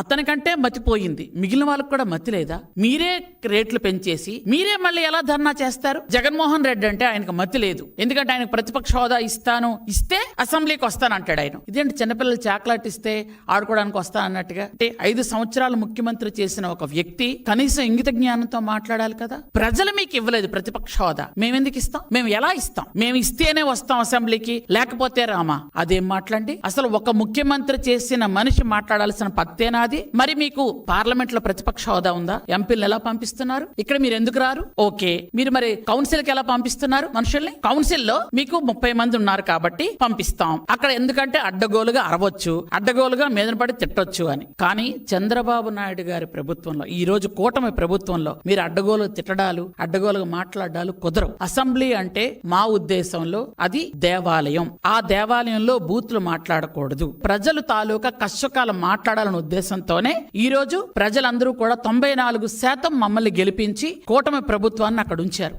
అతనికంటే మతిపోయింది, మిగిలిన వాళ్ళకి కూడా మతి లేదా? మీరే రేట్లు పెంచేసి మీరే మళ్ళీ ఎలా ధర్నా చేస్తారు? జగన్మోహన్ రెడ్డి అంటే ఆయనకు మతి లేదు, ఎందుకంటే ఆయనకు ప్రతిపక్ష హోదా ఇస్తే అసెంబ్లీకి వస్తానంటాడు ఆయన. ఇదేంటి చిన్నపిల్లలు చాక్లెట్ ఇస్తే ఆడుకోవడానికి వస్తా అన్నట్టుగా? అంటే 5 సంవత్సరాలు ముఖ్యమంత్రి చేసిన ఒక వ్యక్తి కనీసం ఇంగిత జ్ఞానంతో మాట్లాడాలి కదా. ప్రజలు మీకు ఇవ్వలేదు ప్రతిపక్ష హోదా, మేమెందుకు ఇస్తాం? మేము ఎలా ఇస్తాం? మేము ఇస్తేనే వస్తాం అసెంబ్లీకి, లేకపోతే రామా? అదేం మాట్లాడి? అసలు ఒక ముఖ్యమంత్రి చేసిన మనిషి మాట్లాడాల్సిన పత్తేనాది? మరి మీకు పార్లమెంట్ లో ప్రతిపక్ష హోదా ఉందా? ఎంపీలను ఎలా పంపిస్తున్నారు? ఇక్కడ మీరు ఎందుకు రారు? ఓకే, మీరు మరి కౌన్సిల్ కి ఎలా పంపిస్తున్నారు మనుషుల్ని? కౌన్సిల్ లో మీకు 30 మంది ఉన్నారు కాబట్టి పంపిస్తాం అక్కడ, ఎందుకంటే అడ్డగోలుగా అరవచ్చు, అడ్డగోలుగా మీద పడి తిట్టొచ్చు అని. కానీ చంద్రబాబు నాయుడు గారి ప్రభుత్వంలో, ఈ రోజు కూటమి ప్రభుత్వంలో మీరు అడ్డగోలు తిట్టడాలు, అడ్డగోలుగా మాట్లాడాలు కుదరవు. అసెంబ్లీ అంటే మా ఉద్దేశంలో అది దేవాలయం. ఆ దేవాలయంలో బూతులు మాట్లాడకూడదు. ప్రజలు తాలూకా కష్టకాలం మాట్లాడాలనే ఉద్దేశంతోనే ఈ రోజు ప్రజలందరూ కూడా 94% మమ్మల్ని గెలిపించి కూటమి ప్రభుత్వాన్ని అక్కడ ఉంచారు.